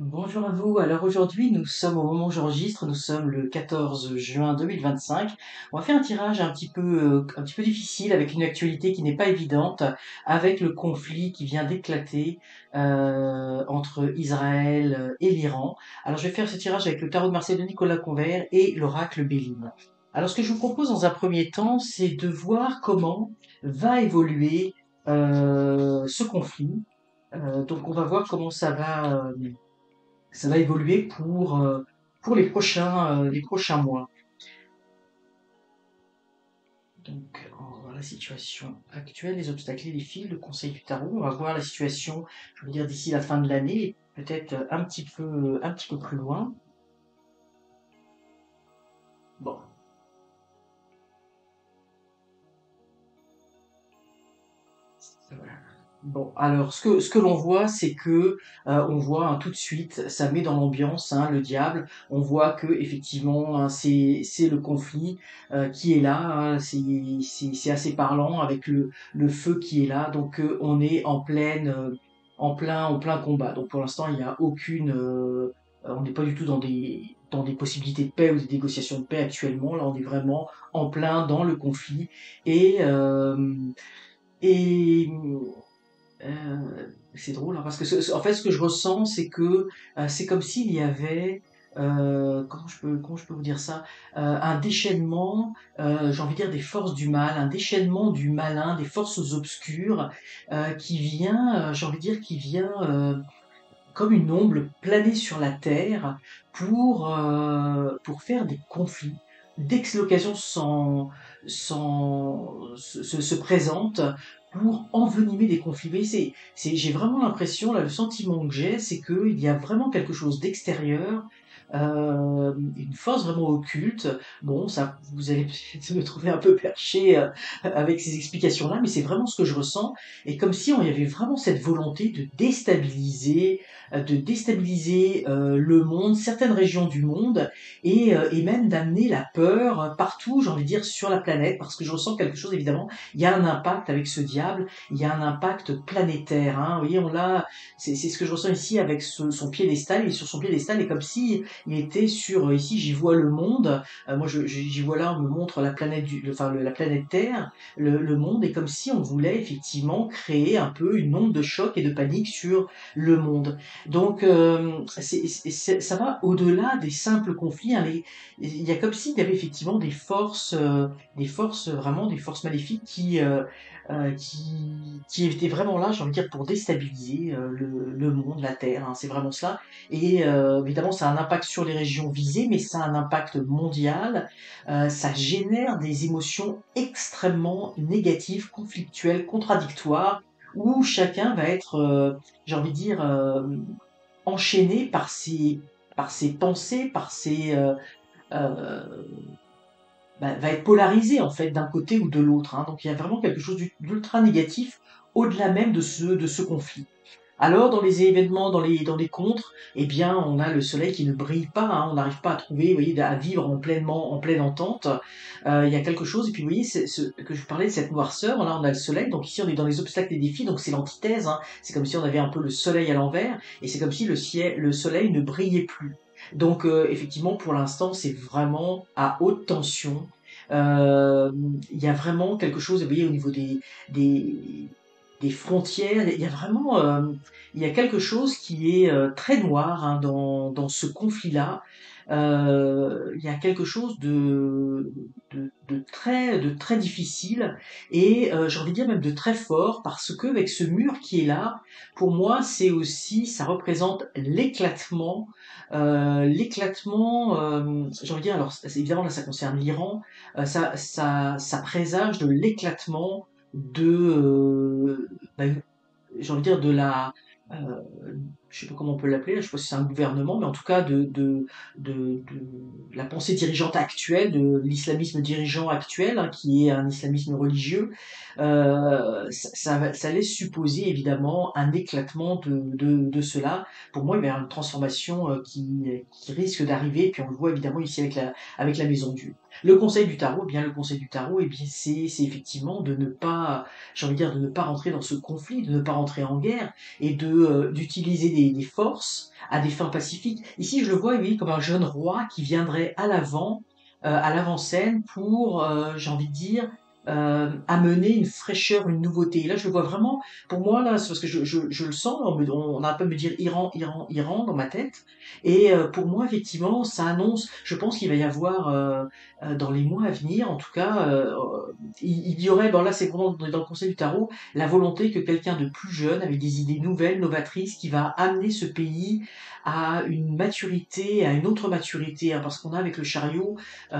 Bonjour à vous. Alors aujourd'hui, nous sommes au moment où j'enregistre, nous sommes le 14 juin 2025. On va faire un tirage un petit peu difficile avec une actualité qui n'est pas évidente, avec le conflit qui vient d'éclater entre Israël et l'Iran. Alors je vais faire ce tirage avec le tarot de Marseille de Nicolas Convert et l'oracle Béline. Alors ce que je vous propose dans un premier temps, c'est de voir comment va évoluer ce conflit. Donc on va voir comment ça va évoluer pour les prochains mois. Donc, on va voir la situation actuelle, les obstacles et les défis, le conseil du tarot. On va voir la situation, je veux dire, d'ici la fin de l'année, peut-être un petit peu plus loin. Bon. Voilà. Bon, alors ce que l'on voit, c'est que on voit tout de suite, ça met dans l'ambiance le diable. On voit que effectivement, c'est le conflit qui est là. C'est assez parlant avec le feu qui est là. Donc on est en plein combat. Donc pour l'instant, il n'y a on n'est pas du tout dans des possibilités de paix ou des négociations de paix actuellement. Là, on est vraiment en plein dans le conflit et et c'est drôle, hein, parce que en fait, ce que je ressens, c'est que c'est comme s'il y avait, comment je peux vous dire ça, un déchaînement, j'ai envie de dire des forces du mal, un déchaînement du malin, des forces obscures, qui vient, j'ai envie de dire, qui vient comme une ombre planer sur la terre pour faire des conflits. Dès que l'occasion se présente pour envenimer des conflits. Mais j'ai vraiment l'impression, là, le sentiment que j'ai, c'est qu'il y a vraiment quelque chose d'extérieur, une force vraiment occulte. Bon, ça, vous allez peut-être me trouver un peu perché avec ces explications-là, mais c'est vraiment ce que je ressens. Et comme si on y avait vraiment cette volonté de déstabiliser le monde, certaines régions du monde, et même d'amener la peur partout, j'ai envie de dire, sur la planète, parce que je ressens quelque chose, évidemment, il y a un impact avec ce diable, il y a un impact planétaire, hein, vous voyez, c'est ce que je ressens ici avec son piédestal, il est sur son piédestal, et comme si il était sur, ici j'y vois le monde, moi j'y vois là, on me montre la planète la planète Terre, le monde, et comme si on voulait effectivement créer un peu une onde de choc et de panique sur le monde. Donc ça va au-delà des simples conflits, hein, il y a comme s'il y avait effectivement des forces vraiment des forces maléfiques qui étaient vraiment là, j'ai envie de dire, pour déstabiliser le monde, la Terre. Hein, c'est vraiment ça. Et évidemment, ça a un impact sur les régions visées, mais ça a un impact mondial. Ça génère des émotions extrêmement négatives, conflictuelles, contradictoires, où chacun va être, j'ai envie de dire, enchaîné par ses pensées, euh, va être polarisé en fait d'un côté ou de l'autre. Hein. Donc il y a vraiment quelque chose d'ultra négatif au-delà même de ce conflit. Alors dans les événements, dans les contres, eh bien on a le soleil qui ne brille pas, hein, on n'arrive pas à trouver, vous voyez, à vivre en pleine entente. Il y a quelque chose, et puis vous voyez, que je parlais de cette noirceur, là on a le soleil, donc ici on est dans les obstacles et défis, donc c'est l'antithèse, hein, c'est comme si on avait un peu le soleil à l'envers, et c'est comme si le soleil ne brillait plus. Donc effectivement pour l'instant c'est vraiment à haute tension. Euh, il y a vraiment quelque chose, vous voyez, au niveau des, des frontières, il y a vraiment il y a quelque chose qui est très noir hein, dans ce conflit-là. Il y a quelque chose de très difficile et j'ai envie de dire même de très fort parce que avec ce mur qui est là, pour moi, c'est aussi, ça représente l'éclatement, j'ai envie de dire, alors évidemment là ça concerne l'Iran, ça présage de l'éclatement bah, j'ai envie de dire de euh, je sais pas comment on peut l'appeler, je sais pas si c'est un gouvernement, mais en tout cas de la pensée dirigeante actuelle, de l'islamisme dirigeant actuel, hein, qui est un islamisme religieux, ça laisse supposer évidemment un éclatement de cela. Pour moi, il va y avoir une transformation qui risque d'arriver, puis on le voit évidemment ici avec la Maison Dieu. Le conseil du tarot, eh bien le conseil du tarot, eh bien c'est effectivement de ne pas, j'ai envie de dire, de ne pas rentrer dans ce conflit, de ne pas rentrer en guerre et d'utiliser des forces à des fins pacifiques. Ici, je le vois, oui, comme un jeune roi qui viendrait à l'avant-scène pour, j'ai envie de dire, amener une fraîcheur, une nouveauté. Et là, je le vois vraiment, pour moi, là, c'est parce que je le sens, on arrête pas de me dire Iran, Iran, Iran dans ma tête. Et pour moi, effectivement, ça annonce, je pense qu'il va y avoir, dans les mois à venir, en tout cas, il y aurait, bon là, c'est vraiment dans le conseil du tarot, la volonté que quelqu'un de plus jeune, avec des idées nouvelles, novatrices, qui va amener ce pays à une maturité, à une autre maturité, hein, parce qu'on a avec le chariot, j'ai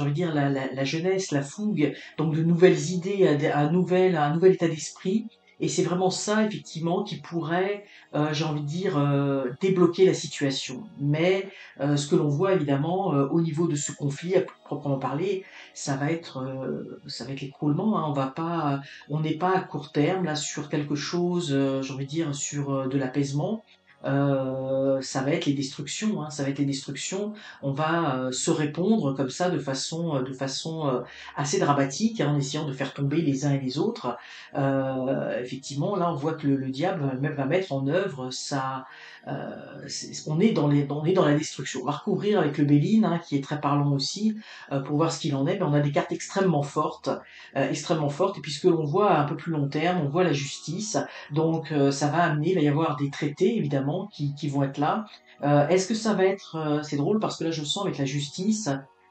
envie de dire la jeunesse, la fougue, donc de nouvelles idées, un nouvel état d'esprit. Et c'est vraiment ça, effectivement, qui pourrait, j'ai envie de dire, débloquer la situation. Mais ce que l'on voit, évidemment, au niveau de ce conflit, à proprement parler, ça va être l'écroulement. Hein. On n'est pas à court terme là sur quelque chose, j'ai envie de dire, sur de l'apaisement. Ça va être les destructions, hein, ça va être les destructions. On va se répondre comme ça de façon assez dramatique, hein, en essayant de faire tomber les uns et les autres. Effectivement, là, on voit que le diable va mettre en œuvre on est dans la destruction. On va recouvrir avec le Béline, hein, qui est très parlant aussi, pour voir ce qu'il en est. Mais on a des cartes extrêmement fortes. Et puis ce que l'on voit à un peu plus long terme, on voit la justice. Donc ça va amener, il va y avoir des traités évidemment qui vont être là. Est-ce que ça va être, c'est drôle parce que là je sens avec la justice,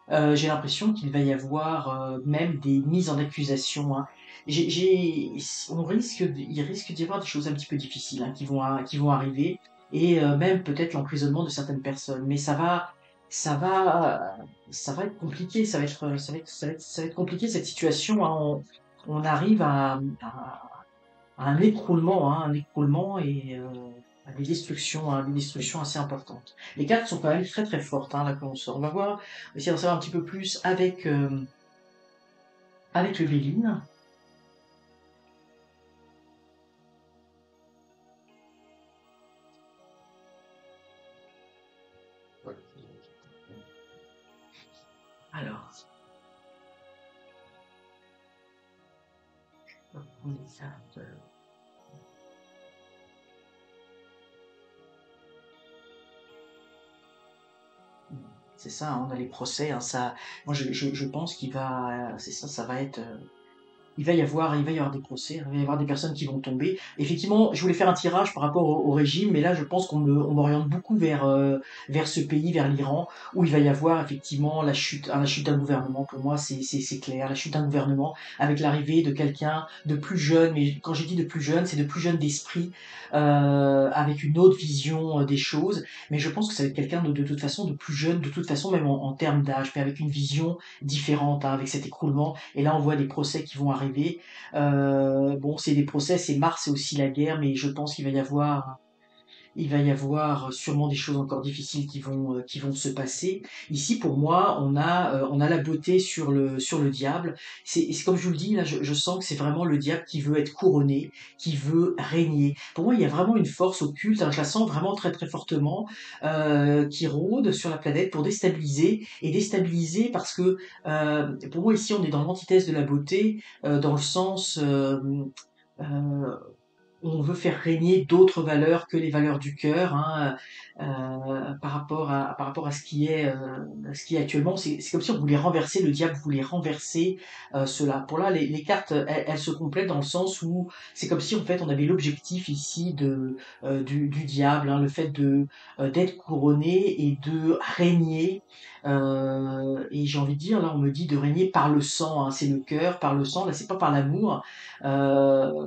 j'ai l'impression qu'il va y avoir même des mises en accusation. Hein. Il risque d'y avoir des choses un petit peu difficiles, hein, qui vont arriver et même peut-être l'emprisonnement de certaines personnes. Mais ça va, ça va être compliqué. Ça va être compliqué cette situation. Hein. On arrive à un écroulement et à des destructions assez importantes. Les cartes sont quand même très très fortes, hein, là quand on sort. On va voir, on va essayer d'en savoir un petit peu plus avec le Véline. Alors, les cartes. C'est ça, hein, on a les procès, hein, ça. Moi, je pense qu'il va, c'est ça, ça va être. Il va y avoir des procès, il va y avoir des personnes qui vont tomber. Effectivement, je voulais faire un tirage par rapport au régime, mais là, je pense on m'oriente beaucoup vers ce pays, vers l'Iran, où il va y avoir effectivement la chute d'un gouvernement. Pour moi, c'est clair, la chute d'un gouvernement avec l'arrivée de quelqu'un de plus jeune. Mais quand j'ai dit de plus jeune, c'est de plus jeune d'esprit, avec une autre vision des choses. Mais je pense que ça va être quelqu'un de toute façon de plus jeune, de toute façon même en termes d'âge, mais avec une vision différente, hein, avec cet écroulement. Et là, on voit des procès qui vont arriver. Bon, c'est des procès, c'est Mars, c'est aussi la guerre, mais je pense il va y avoir sûrement des choses encore difficiles qui vont se passer. Ici, pour moi, on a la beauté sur le diable. C'est comme je vous le dis, là, je sens que c'est vraiment le diable qui veut être couronné, qui veut régner. Pour moi, il y a vraiment une force occulte, hein, je la sens vraiment très très fortement, qui rôde sur la planète pour déstabiliser parce que, pour moi, ici, on est dans l'antithèse de la beauté, dans le sens, euh, on veut faire régner d'autres valeurs que les valeurs du cœur, hein, par rapport à ce qui est actuellement. C'est comme si on voulait renverser, le diable voulait renverser cela. Pour là, les cartes, elles se complètent dans le sens où c'est comme si en fait on avait l'objectif ici du diable, hein, le fait d'être couronné et de régner. Et j'ai envie de dire, là on me dit de régner par le sang, hein, c'est le cœur, par le sang, là c'est pas par l'amour. Euh,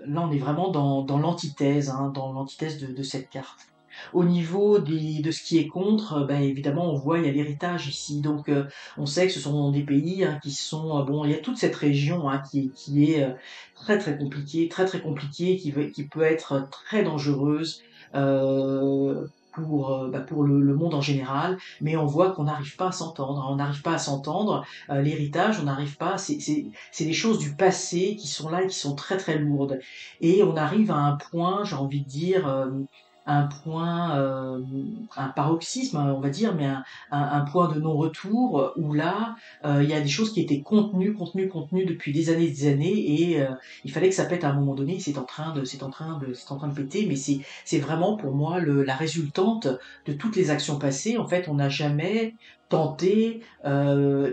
Là, on est vraiment dans l'antithèse, hein, dans l'antithèse de cette carte. Au niveau de ce qui est contre, ben, évidemment, on voit il y a l'héritage ici. Donc, on sait que ce sont des pays, hein, qui sont bon. Il y a toute cette région, hein, qui est très très compliquée, qui peut être très dangereuse. Pour le monde en général, mais on voit qu'on n'arrive pas à s'entendre. Hein. On n'arrive pas à s'entendre. L'héritage, on n'arrive pas. C'est des choses du passé qui sont là et qui sont très très lourdes. Et on arrive à un point, j'ai envie de dire, un point, un paroxysme, on va dire, mais un point de non-retour où là, il y a des choses qui étaient contenues depuis des années, et il fallait que ça pète à un moment donné. C'est en train de péter, mais c'est vraiment pour moi la résultante de toutes les actions passées. En fait, on n'a jamais tenté,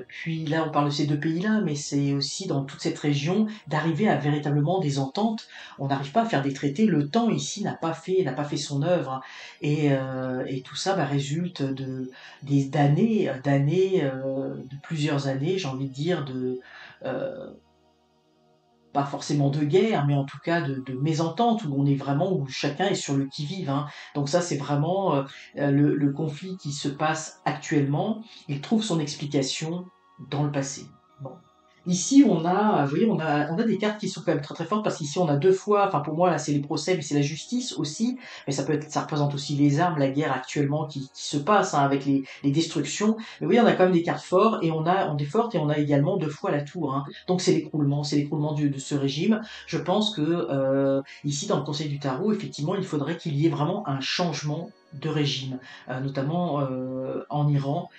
puis là on parle de ces deux pays-là, mais c'est aussi dans toute cette région d'arriver à véritablement des ententes. On n'arrive pas à faire des traités. Le temps ici n'a pas fait son œuvre, hein. Et tout ça résulte de plusieurs années, j'ai envie de dire, euh, pas forcément de guerre, mais en tout cas de mésentente, où on est vraiment, où chacun est sur le qui-vive, hein. Donc ça, c'est vraiment le conflit qui se passe actuellement. Il trouve son explication dans le passé. Bon. Ici, vous voyez, on a des cartes qui sont quand même très très fortes, parce qu'ici on a deux fois, enfin pour moi là c'est les procès, mais c'est la justice aussi, mais ça représente aussi les armes, la guerre actuellement qui se passe, hein, avec les destructions. Mais oui, on a quand même des cartes fortes, et on est fortes, et on a également deux fois la tour, hein. Donc c'est l'écroulement de ce régime. Je pense que ici dans le Conseil du Tarot, effectivement, il faudrait qu'il y ait vraiment un changement de régime, notamment en Iran.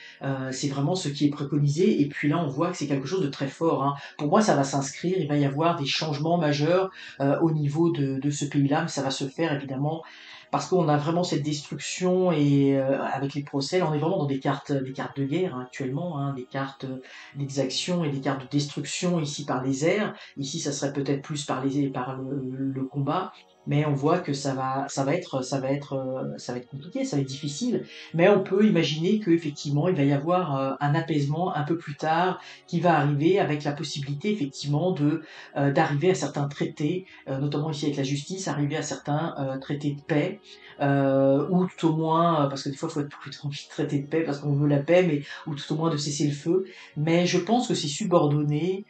C'est vraiment ce qui est préconisé, et puis là on voit que c'est quelque chose de très fort, hein. Pour moi ça va s'inscrire, il va y avoir des changements majeurs au niveau de ce pays-là, mais ça va se faire évidemment parce qu'on a vraiment cette destruction, et avec les procès, là on est vraiment dans des cartes de guerre, hein, actuellement, hein, des cartes d'exaction et des cartes de destruction ici par les airs. Ici ça serait peut-être plus par le combat, mais on voit que ça va être compliqué, ça va être difficile. Mais on peut imaginer qu'effectivement il va y avoir un apaisement un peu plus tard qui va arriver, avec la possibilité effectivement d'arriver à certains traités, notamment ici avec la justice, arriver à certains traités de paix, ou tout au moins, parce que des fois il faut être plutôt traité de paix parce qu'on veut la paix, mais ou tout au moins de cesser le feu. Mais je pense que c'est subordonné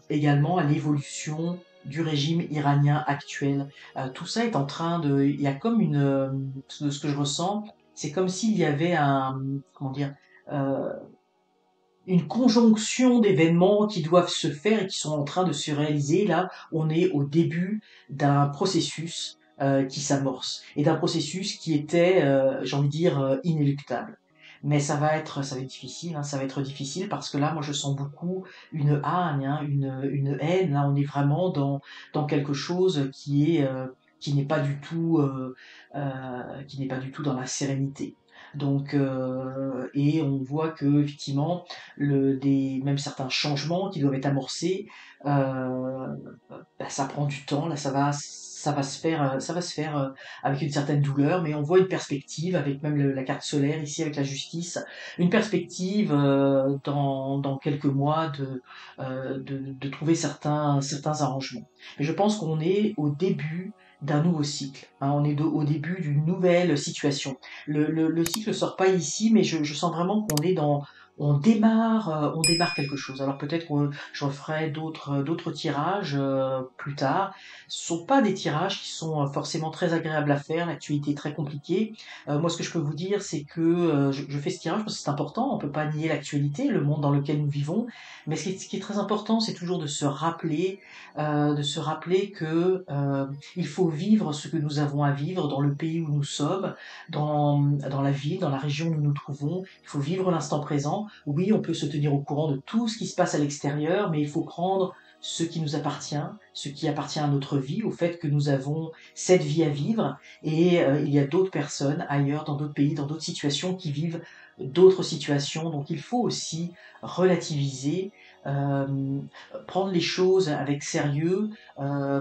également à l'évolution du régime iranien actuel. Tout ça est en train il y a comme de ce que je ressens, c'est comme s'il y avait comment dire, euh, une conjonction d'événements qui doivent se faire et qui sont en train de se réaliser. Là, on est au début d'un processus qui s'amorce, et d'un processus qui était, j'ai envie de dire, inéluctable. Mais ça va être difficile, hein, ça va être difficile, parce que là, moi, je sens beaucoup une haine, hein, une haine. Là, on est vraiment dans quelque chose qui n'est pas du tout, qui n'est pas du tout dans la sérénité. Donc, et on voit que effectivement, même certains changements qui doivent être amorcés, euh, ça prend du temps. Là, ça va se faire avec une certaine douleur, mais on voit une perspective, avec même la carte solaire ici avec la justice, une perspective dans quelques mois de trouver certains arrangements. Mais je pense qu'on est au début d'un nouveau cycle, hein. On est au début d'une nouvelle situation. Le cycle ne sort pas ici, mais je sens vraiment qu'on est on démarre quelque chose. Alors peut-être que je referai d'autres tirages plus tard. Ce sont pas des tirages qui sont forcément très agréables à faire. L'actualité est très compliquée. Moi, ce que je peux vous dire, c'est que je fais ce tirage parce que c'est important. On peut pas nier l'actualité, le monde dans lequel nous vivons. Mais ce qui est très important, c'est toujours de se rappeler que il faut vivre ce que nous avons à vivre dans le pays où nous sommes, dans la ville, dans la région où nous nous trouvons. Il faut vivre l'instant présent. Oui, on peut se tenir au courant de tout ce qui se passe à l'extérieur, mais il faut prendre ce qui nous appartient, ce qui appartient à notre vie, au fait que nous avons cette vie à vivre, et il y a d'autres personnes ailleurs, dans d'autres pays, dans d'autres situations, qui vivent d'autres situations. Donc il faut aussi relativiser, euh, prendre les choses avec sérieux,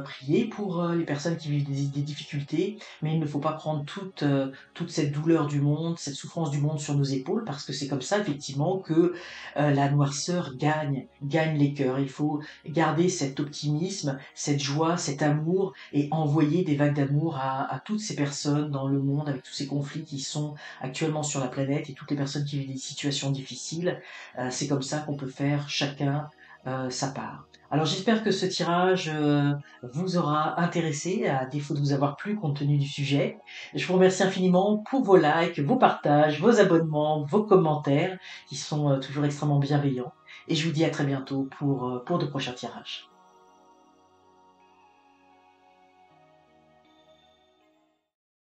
prier pour les personnes qui vivent des difficultés, mais il ne faut pas prendre toute cette douleur du monde, cette souffrance du monde sur nos épaules, parce que c'est comme ça effectivement que la noirceur gagne les cœurs. Il faut garder cet optimisme, cette joie, cet amour, et envoyer des vagues d'amour à toutes ces personnes dans le monde, avec tous ces conflits qui sont actuellement sur la planète, et toutes les personnes qui vivent des situations difficiles. C'est comme ça qu'on peut faire chacun sa part. Alors j'espère que ce tirage vous aura intéressé, à défaut de vous avoir plu compte tenu du sujet. Je vous remercie infiniment pour vos likes, vos partages, vos abonnements, vos commentaires, qui sont toujours extrêmement bienveillants. Et je vous dis à très bientôt pour de prochains tirages.